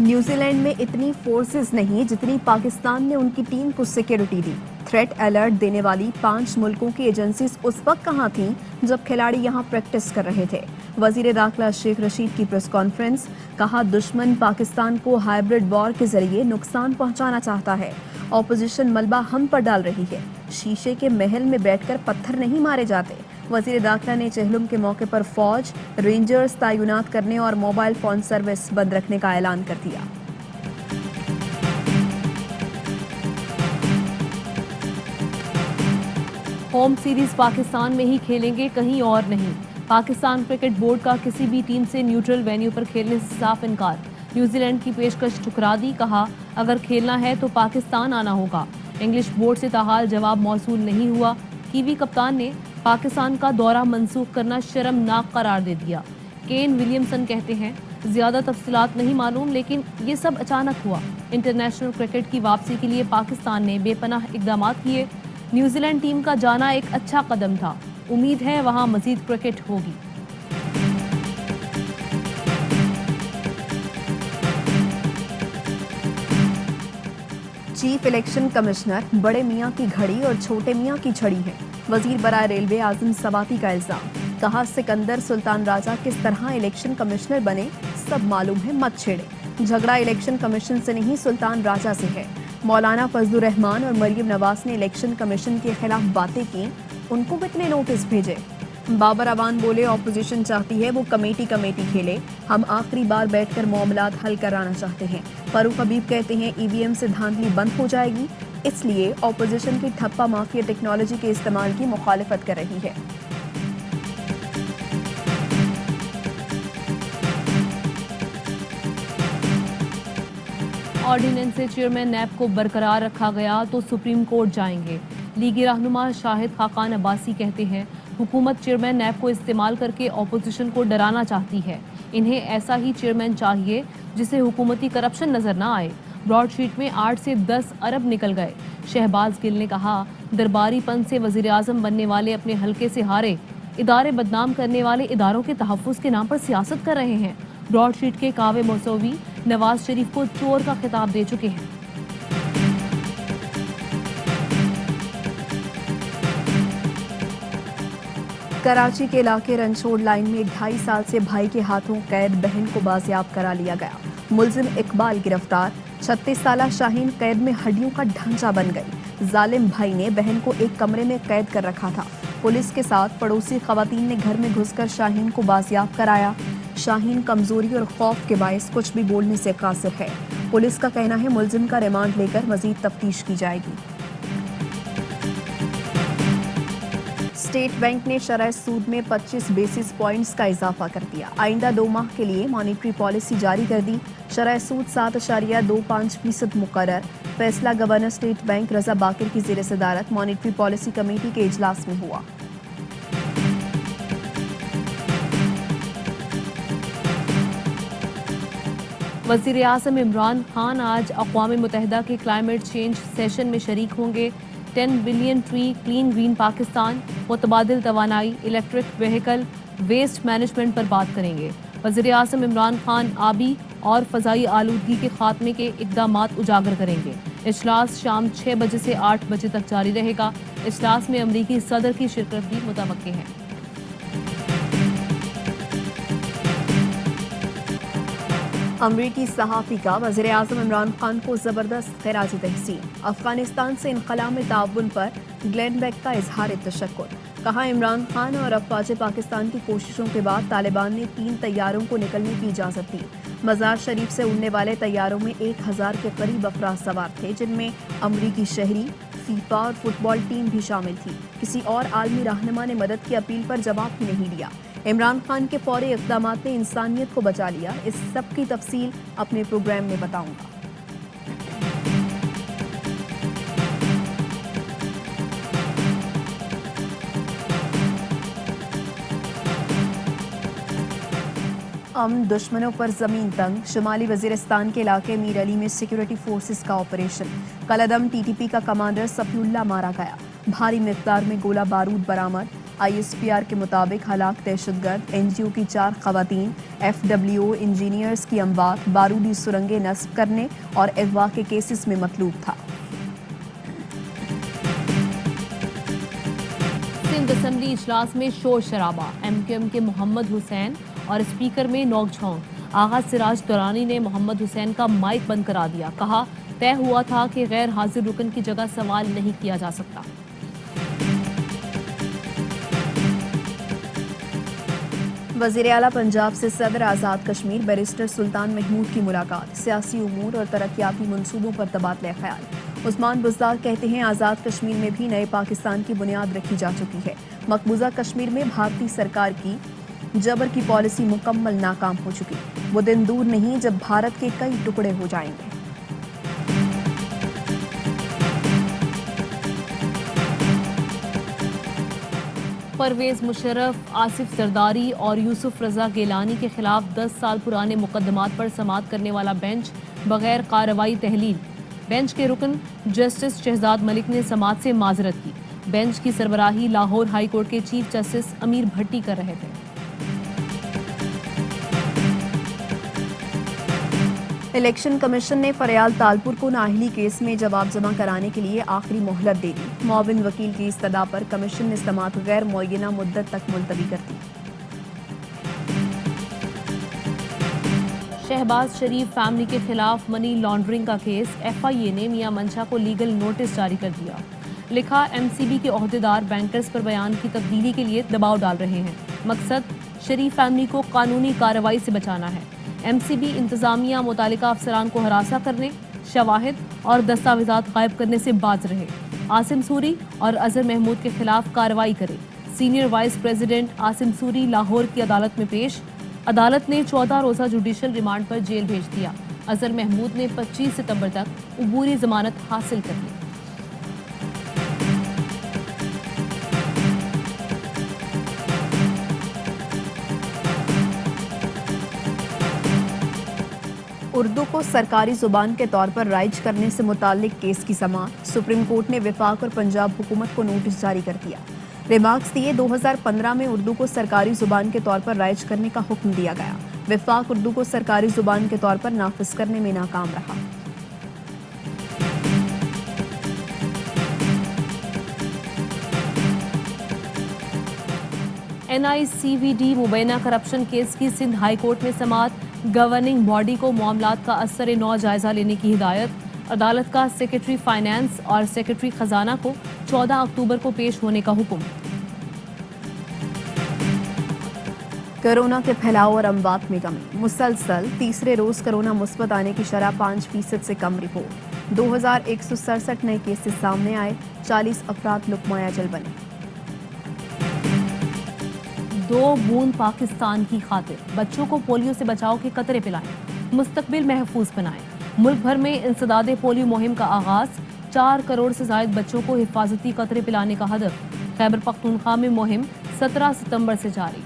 New Zealand میں اتنی forces نہیں جتنی پاکستان نے ان کی ٹیم کو سیکیورٹی دی۔ تھریٹ الرٹ دینے والی 5 ملکوں کی ایجنسیز اس وقت کہاں تھیں جب کھلاڑی یہاں پریکٹس کر رہے تھے؟ وزیر داخلہ شیخ رشید کی پریس کانفرنس، کہا دشمن پاکستان کو ہائبرڈ وار کے ذریعے نقصان پہنچانا چاہتا ہے۔ اپوزیشن ملبہ ہم پر ڈال رہی ہے، شیشے کے محل میں بیٹھ کر پتھر نہیں مارے جاتے۔ وزیر داخلہ نے چہلم کے موقع پر فوج، رینجرز تعینات کرنے اور موبائل فون سروس بند رکھنے کا اعلان کر دیا۔ ہوم سیریز پاکستان میں ہی کھیلیں گے، کہیں اور نہیں۔ پاکستان کرکٹ بورڈ کا کسی بھی ٹیم سے نیوٹرل وینیو پر کھیلنے سے صاف انکار۔ نیوزی لینڈ کی پیشکش ٹھکرا دی، کہا اگر کھیلنا ہے تو پاکستان آنا ہوگا۔ انگلش بورڈ سے تاحال جواب موصول نہیں ہوا۔ کیوی کپتان نے پاکستان کا دورہ منسوخ کرنا شرمناک قرار دے دیا۔ کین ولیمسن کہتے ہیں زیادہ تفصیلات نہیں معلوم، لیکن یہ سب اچانک ہوا۔ انٹرنیشنل کرکٹ کی واپسی کے لیے پاکستان نے بے پناہ اقدامات کیے۔ نیوزی لینڈ ٹیم کا جانا ایک اچھا قدم تھا، امید ہے وہاں مزید کرکٹ ہوگی۔ چیف الیکشن کمشنر بڑے میاں کی گھڑی اور چھوٹے میاں کی چھڑی ہے، وزیر برائے ریلوے اعظم سواتی کا الزام۔ کہا سکندر سلطان راجہ کس طرح الیکشن کمشنر بنے سب معلوم ہے، مت چھیڑے۔ جھگڑا الیکشن کمیشن سے نہیں سلطان راجہ سے ہے۔ مولانا فضل الرحمان اور مریم نواز نے الیکشن کمیشن کے خلاف باتیں کی، ان کو کتنے نوٹس بھیجے؟ بابر اوان بولے اپوزیشن چاہتی ہے وہ کمیٹی کھیلے، ہم آخری بار بیٹھ کر معاملات حل کرانا چاہتے ہیں۔ فاروق حبیب کہتے ہیں ای وی ایم سے دھاندلی بند ہو جائے گی، اس لیے اپوزیشن کی ٹھپا مافیا ٹیکنالوجی کے استعمال کی مخالفت کر رہی ہے۔ آرڈیننس سے چیئرمین نیب کو برقرار رکھا گیا تو سپریم کورٹ جائیں گے۔ لیگی رہنما شاہد خاقان عباسی کہتے ہیں حکومت چیئرمین نیب کو استعمال کر کے اپوزیشن کو ڈرانا چاہتی ہے۔ انہیں ایسا ہی چیئرمین چاہیے جسے حکومتی کرپشن نظر نہ آئے۔ براڈ شیٹ میں 8 سے 10 ارب نکل گئے۔ شہباز گل نے کہا درباری پن سے وزیر اعظم بننے والے اپنے حلقے سے ہارے، ادارے بدنام کرنے والے اداروں کے تحفظ کے نام پر سیاست کر رہے ہیں۔ براڈ شیٹ کے کاوے موسوی نواز شریف کو چور کا خطاب دے چکے ہیں۔ کراچی کے علاقے رنچوڑ لائن میں 2.5 سال سے بھائی کے ہاتھوں قید بہن کو بازیاب کرا لیا گیا۔ ملزم اقبال گرفتار، 36 سالہ شاہین قید میں ہڈیوں کا ڈھانچہ بن گئی۔ ظالم بھائی نے بہن کو ایک کمرے میں قید کر رکھا تھا۔ پولیس کے ساتھ پڑوسی خواتین نے گھر میں گھس کر شاہین کو بازیاب کرایا۔ شاہین کمزوری اور خوف کے باعث کچھ بھی بولنے سے قاصر ہے۔ پولیس کا کہنا ہے ملزم کا ریمانڈ لے کر مزید تفتیش کی جائے گی۔ اسٹیٹ بینک نے شرح سود میں 25 بیسس پوائنٹس کا اضافہ کر دیا۔ آئندہ 2 ماہ کے لیے مانیٹری پالیسی جاری کر دی۔ شرح سود 7.25% مقرر۔ فیصلہ گورنر اسٹیٹ بینک رضا باقر کی زیر صدارت مانیٹری پالیسی کمیٹی کے اجلاس میں ہوا۔ وزیر اعظم عمران خان آج اقوام متحدہ کے کلائمیٹ چینج سیشن میں شریک ہوں گے۔ 10 billion tree clean green Pakistan, متبادل توانائی، الیکٹرک وہیکل، ویسٹ مینجمنٹ پر بات کریں گے۔ وزیر اعظم عمران خان آبی اور فضائی آلودگی کے خاتمے کے اقدامات اجاگر کریں گے۔ اجلاس شام 6 بجے سے 8 بجے تک جاری رہے گا۔ اجلاس میں امریکی صدر کی شرکت بھی متوقع ہے۔ امریکی صحافی کا وزیر اعظم عمران خان کو زبردست خراج تحسین۔ افغانستان سے انخلا میں تعاون پر گلین بیک کا اظہار تشکر۔ کہا عمران خان اور افواج پاکستان کی کوششوں کے بعد طالبان نے 3 طیاروں کو نکلنے کی اجازت دی۔ مزار شریف سے اڑنے والے طیاروں میں 1000 کے قریب افراد سوار تھے، جن میں امریکی شہری، فیفا اور فٹ بال ٹیم بھی شامل تھی۔ کسی اور عالمی رہنما نے مدد کی اپیل پر جواب ہی نہیں دیا۔ عمران خان کے فوری اقدامات نے انسانیت کو بچا لیا۔ اس سب کی تفصیل اپنے پروگرام میں بتاؤں گا۔ دشمنوں پر زمین تنگ، شمالی وزیرستان کے علاقے میر علی میں سیکیورٹی فورسز کا آپریشن۔ کالعدم ٹی ٹی پی کا کمانڈر صفی اللہ مارا گیا۔ بھاری مقدار میں گولہ بارود برآمد۔ ISPR کے مطابق ہلاک دہشت گرد NGO کی 4 خواتین FWO انجینئرز کی اموات بارودی سرنگیں نصب کرنے اور اغوا کے کیسز میں مطلوب تھا۔ سندھ اسمبلی اجلاس میں شور شرابہ، MQM کے محمد حسین اور اسپیکر میں نوک جھونک۔ آغا سراج درانی نے محمد حسین کا مائک بند کرا دیا، کہا طے ہوا تھا کہ غیر حاضر رکن کی جگہ سوال نہیں کیا جا سکتا۔ وزیر اعلیٰ پنجاب سے صدر آزاد کشمیر بیرسٹر سلطان محمود کی ملاقات، سیاسی امور اور ترقیاتی منصوبوں پر تبادلہ خیال۔ عثمان بزدار کہتے ہیں آزاد کشمیر میں بھی نئے پاکستان کی بنیاد رکھی جا چکی ہے۔ مقبوضہ کشمیر میں بھارتی سرکار کی جبر کی پالیسی مکمل ناکام ہو چکی، وہ دن دور نہیں جب بھارت کے کئی ٹکڑے ہو جائیں گے۔ پرویز مشرف، آصف زرداری اور یوسف رضا گیلانی کے خلاف 10 سال پرانے مقدمات پر سماعت کرنے والا بینچ بغیر کارروائی تحلیل۔ بینچ کے رکن جسٹس شہزاد ملک نے سماعت سے معذرت کی۔ بینچ کی سربراہی لاہور ہائی کورٹ کے چیف جسٹس امیر بھٹی کر رہے تھے۔ الیکشن کمیشن نے فریال تالپور کو نااہلی کیس میں جواب جمع کرانے کے لیے آخری مہلت دے دی۔ معاون وکیل کی استدعا پر کمیشن نے سماعت غیر معینہ مدت تک ملتوی کر دی۔ شہباز شریف فیملی کے خلاف منی لانڈرنگ کا کیس، FIA نے میاں منشا کو لیگل نوٹس جاری کر دیا۔ لکھا MCB کے عہدیدار بینکرز پر بیان کی تبدیلی کے لیے دباؤ ڈال رہے ہیں، مقصد شریف فیملی کو قانونی کارروائی سے بچانا ہے۔ MCB انتظامیہ متعلقہ افسران کو ہراساں کرنے، شواہد اور دستاویزات غائب کرنے سے باز رہے۔ عاصم سوری اور اظہر محمود کے خلاف کارروائی کرے۔ Senior vice president Asim sorry Lahore کی عدالت میں پیش، عدالت نے 14 روزہ جوڈیشل ریمانڈ پر جیل بھیج دیا۔ اظہر محمود نے 25 ستمبر تک عبوری ضمانت حاصل کر لی۔ اردو کو سرکاری زبان کے طور پر رائج کرنے سے متعلق کیس کی سماعت، سپریم کورٹ نے وفاق اور پنجاب حکومت کو نوٹس جاری کر دیا۔ ریمارکس دیے، 2015 میں اردو کو سرکاری زبان کے طور پر رائج کرنے کا حکم دیا گیا۔ وفاق اردو کو سرکاری زبان کے طور پر نافذ کرنے میں ناکام رہا۔ NICVD مبینہ کرپشن کیس کی سندھ ہائی کورٹ میں سماعت، گورننگ باڈی کو معاملات کا اثر نو جائزہ لینے کی ہدایت۔ عدالت کا سیکرٹری فائنانس اور سیکرٹری خزانہ کو 14 اکتوبر کو پیش ہونے کا حکم۔ کورونا کے پھیلاؤ اور اموات میں کمی، مسلسل تیسرے روز کورونا مثبت آنے کی شرح 5% سے کم رپورٹ۔ 2167 نئے کیسز سامنے آئے، 40 افراد لقمہ اجل بنے۔ 2 بوند پاکستان کی خاطر، بچوں کو پولیو سے بچاؤ کے قطرے پلائیں، مستقبل محفوظ بنائیں۔ ملک بھر میں انسداد پولیو مہم کا آغاز، 4 کروڑ سے زائد بچوں کو حفاظتی قطرے پلانے کا ہدف۔ خیبر پختونخوا میں مہم 17 ستمبر سے جاری۔